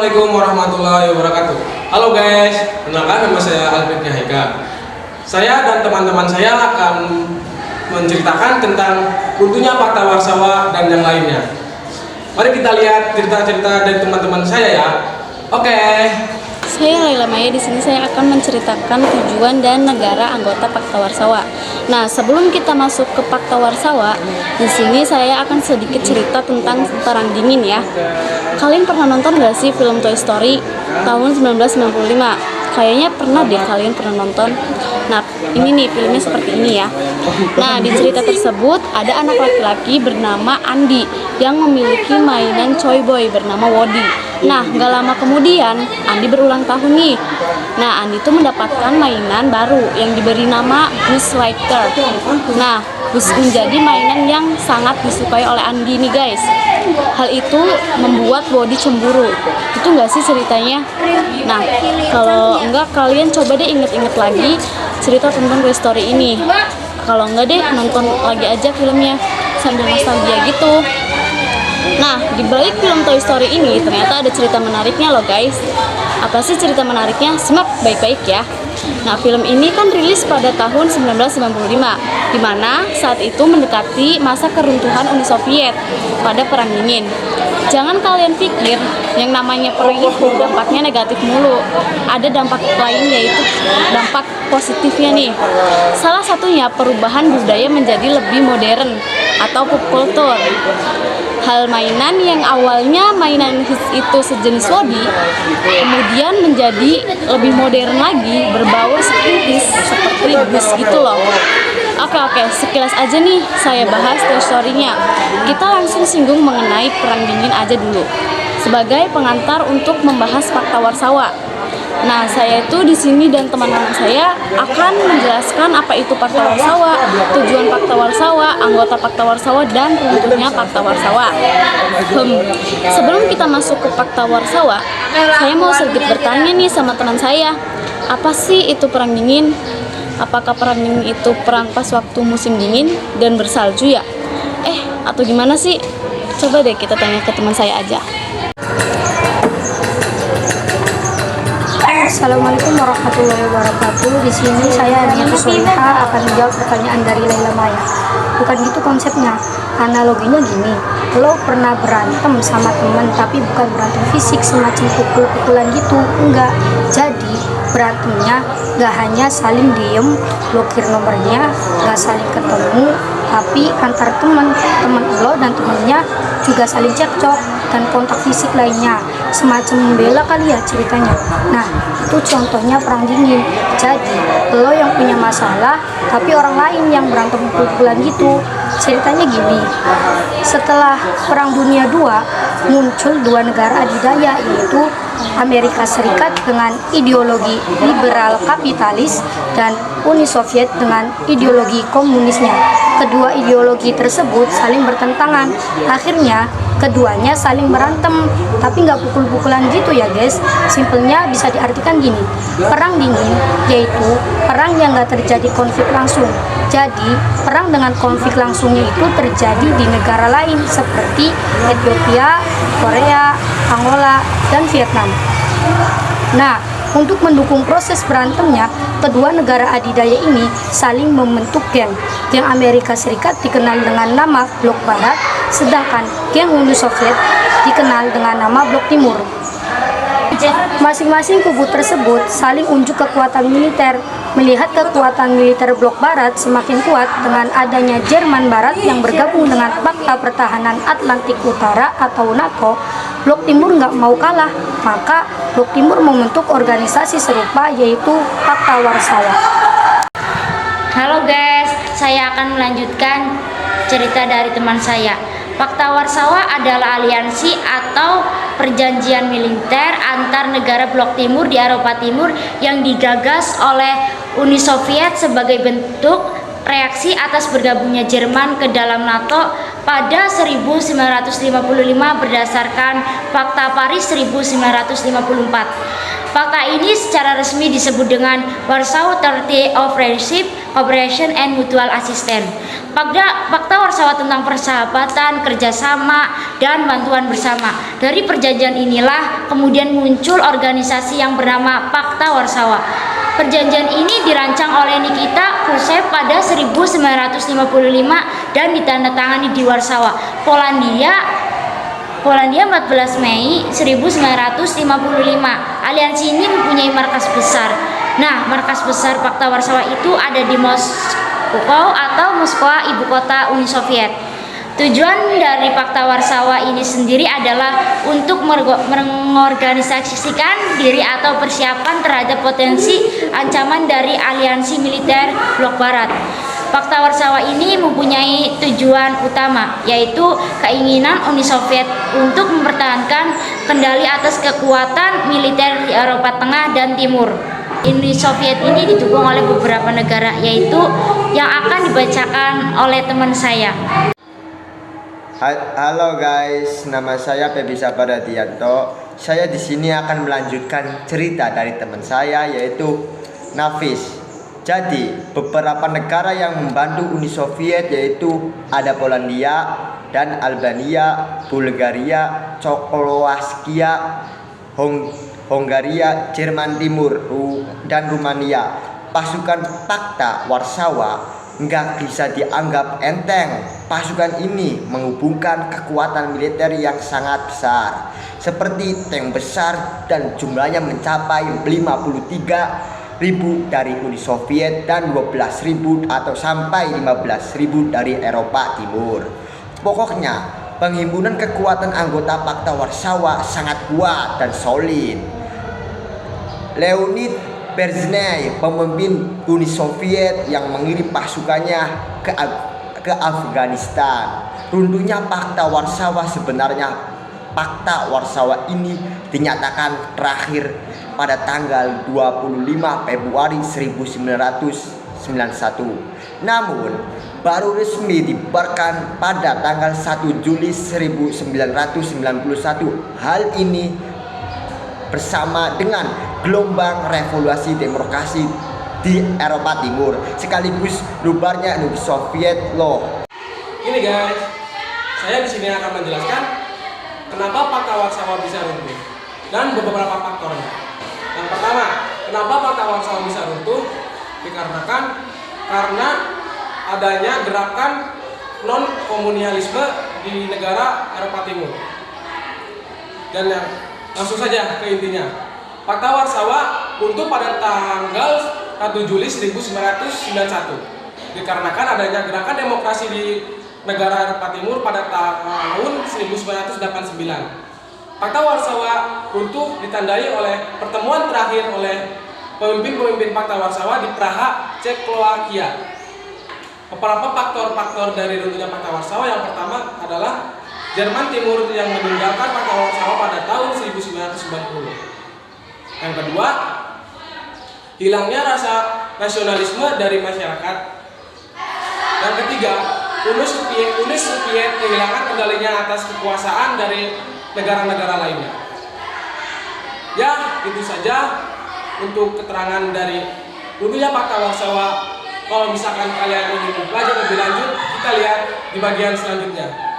Assalamualaikum warahmatullahi wabarakatuh. Halo guys, kenalkan nama saya Alfred Haika. Saya dan teman-teman saya akan menceritakan tentang runtuhnya fakta Warsawa dan yang lainnya. Mari kita lihat cerita-cerita dari teman-teman saya ya. Oke. Saya Laila Maya. Di sini saya akan menceritakan tujuan dan negara anggota Pakta Warsawa. Nah, sebelum kita masuk ke Pakta Warsawa, di sini saya akan sedikit cerita tentang Perang Dingin ya. Kalian pernah nonton gak sih film Toy Story tahun 1995? Kayaknya pernah deh kalian pernah nonton. Nah, ini nih filmnya seperti ini ya. Nah, di cerita tersebut ada anak laki-laki bernama Andy yang memiliki mainan Toy Boy bernama Woody. Nah, gak lama kemudian Andy berulang tahun nih. Nah, Andy itu mendapatkan mainan baru yang diberi nama Buzz Lightyear. Nah, Buzz menjadi mainan yang sangat disukai oleh Andy nih guys. Hal itu membuat Woody cemburu. Itu gak sih ceritanya? Nah, kalau enggak kalian coba deh inget-inget lagi cerita tentang Toy Story ini. Kalau enggak deh nonton lagi aja filmnya sambil nostalgia gitu. Nah, di balik film Toy Story ini ternyata ada cerita menariknya loh guys. Apa sih cerita menariknya? Simak baik-baik ya. Nah, film ini kan rilis pada tahun 1995, di mana saat itu mendekati masa keruntuhan Uni Soviet pada Perang Dingin. Jangan kalian pikir yang namanya perang itu dampaknya negatif mulu. Ada dampak lain yaitu dampak positifnya nih. Salah satunya perubahan budaya menjadi lebih modern atau pop culture. Hal mainan yang awalnya mainan itu sejenis Woody kemudian menjadi lebih modern lagi, berbaur sekritis seperti Buzz gitu loh. Oke, sekilas aja nih saya bahas Toy Story-nya. Kita langsung singgung mengenai Perang Dingin aja dulu sebagai pengantar untuk membahas Fakta Warsawa. Nah, saya itu di sini dan teman-teman saya akan menjelaskan apa itu Fakta Warsawa, tujuan Fakta Warsawa, anggota Fakta Warsawa, dan runtuhnya Fakta Warsawa. Sebelum kita masuk ke Fakta Warsawa, saya mau sedikit bertanya nih sama teman saya. Apa sih itu Perang Dingin? Apakah Perang Dingin itu perang pas waktu musim dingin dan bersalju ya? Atau gimana sih? Coba deh kita tanya ke teman saya aja. Assalamualaikum warahmatullahi wabarakatuh. Di sini saya Aniati Soliha akan menjawab pertanyaan dari Laila Maya. Bukan gitu konsepnya. Analoginya gini, lo pernah berantem sama teman tapi bukan berantem fisik semacam pukul-pukulan gitu, enggak. Jadi berantemnya gak hanya saling diem, blokir nomornya, gak saling ketemu, tapi antar teman lo dan temennya juga saling cekcok dan kontak fisik lainnya, semacam membela kali ya ceritanya. Nah, itu contohnya perang dingin. Jadi lo yang punya masalah tapi orang lain yang berantem pukul-pukulan gitu. Ceritanya gini, setelah Perang Dunia II muncul dua negara adidaya, yaitu Amerika Serikat dengan ideologi liberal kapitalis dan Uni Soviet dengan ideologi komunisnya. Kedua ideologi tersebut saling bertentangan. Akhirnya keduanya saling berantem, tapi nggak pukul-pukulan gitu ya guys. Simpelnya bisa diartikan gini, perang dingin yaitu perang yang nggak terjadi konflik langsung. Jadi perang dengan konflik langsungnya itu terjadi di negara lain seperti Ethiopia, Korea, Angola, dan Vietnam. Nah, untuk mendukung proses berantemnya, kedua negara adidaya ini saling membentuk geng. Geng Amerika Serikat dikenal dengan nama Blok Barat, sedangkan geng Uni Soviet dikenal dengan nama Blok Timur. Masing-masing kubu tersebut saling unjuk kekuatan militer. Melihat kekuatan militer Blok Barat semakin kuat dengan adanya Jerman Barat yang bergabung dengan Pakta Pertahanan Atlantik Utara atau NATO, Blok Timur nggak mau kalah, maka Blok Timur membentuk organisasi serupa yaitu Fakta Warsawa. Halo guys, saya akan melanjutkan cerita dari teman saya. Fakta Warsawa adalah aliansi atau perjanjian militer antar negara Blok Timur di Eropa Timur yang digagas oleh Uni Soviet sebagai bentuk reaksi atas bergabungnya Jerman ke dalam NATO pada 1955 berdasarkan Fakta Paris 1954. Fakta ini secara resmi disebut dengan Warsaw Treaty of Friendship, Cooperation and Mutual Assistance. Fakta Warsawa tentang persahabatan, kerjasama, dan bantuan bersama. Dari perjanjian inilah kemudian muncul organisasi yang bernama Fakta Warsawa. Perjanjian ini dirancang oleh Nikita Khrushchev pada 1955 dan ditandatangani di Warsawa, Polandia 14 Mei 1955. Aliansi ini mempunyai markas besar. Nah, markas besar Fakta Warsawa itu ada di Moskow atau Moskwa, ibu kota Uni Soviet. Tujuan dari Fakta Warsawa ini sendiri adalah untuk mengorganisasikan diri atau persiapan terhadap potensi ancaman dari aliansi militer blok barat. Fakta Warsawa ini mempunyai tujuan utama, yaitu keinginan Uni Soviet untuk mempertahankan kendali atas kekuatan militer di Eropa Tengah dan Timur. Uni Soviet ini didukung oleh beberapa negara, yaitu yang akan dibacakan oleh teman saya. Halo guys, nama saya Febi Sabaradianto. Saya di sini akan melanjutkan cerita dari teman saya, yaitu Nafis. Jadi, beberapa negara yang membantu Uni Soviet yaitu ada Polandia dan Albania, Bulgaria, Cekoslowakia, Hongaria, Jerman Timur, dan Rumania. Pasukan Fakta Warsawa nggak bisa dianggap enteng. Pasukan ini menghubungkan kekuatan militer yang sangat besar, seperti tank besar dan jumlahnya mencapai 53.000 dari Uni Soviet dan 12.000 atau sampai 15.000 dari Eropa Timur. Pokoknya penghimpunan kekuatan anggota Fakta Warsawa sangat kuat dan solid. Leonid Brezhnev, pemimpin Uni Soviet yang mengirim pasukannya ke Afghanistan. Runtuhnya Fakta Warsawa sebenarnya Fakta Warsawa ini dinyatakan terakhir pada tanggal 25 Februari 1991. Namun baru resmi dibubarkan pada tanggal 1 Juli 1991. Hal ini bersama dengan gelombang revolusi demokrasi di Eropa Timur sekaligus bubarnya Uni Soviet loh. Ini guys, saya di sini akan menjelaskan kenapa Fakta Warsawa bisa runtuh dan beberapa faktornya. Yang pertama, kenapa Fakta Warsawa bisa runtuh? Dikarenakan karena adanya gerakan non komunialisme di negara Eropa Timur. Dan yang langsung saja ke intinya. Fakta Warsawa runtuh pada tanggal 1 Juli 1991 dikarenakan adanya gerakan demokrasi di negara Eropa Timur pada tahun 1989. Fakta Warsawa runtuh ditandai oleh pertemuan terakhir oleh pemimpin-pemimpin Fakta Warsawa di Praha, Cekoslowakia. Beberapa faktor-faktor dari runtuhnya Fakta Warsawa, yang pertama adalah Jerman Timur yang meninggalkan Fakta Warsawa pada tahun 1990. Yang kedua, hilangnya rasa nasionalisme dari masyarakat. Yang ketiga, Uni Soviet kehilangan kendalinya atas kekuasaan dari negara-negara lainnya. Ya, itu saja untuk keterangan dari runtuhnya Fakta Warsawa. Kalau misalkan kalian ingin belajar lebih lanjut, kita lihat di bagian selanjutnya.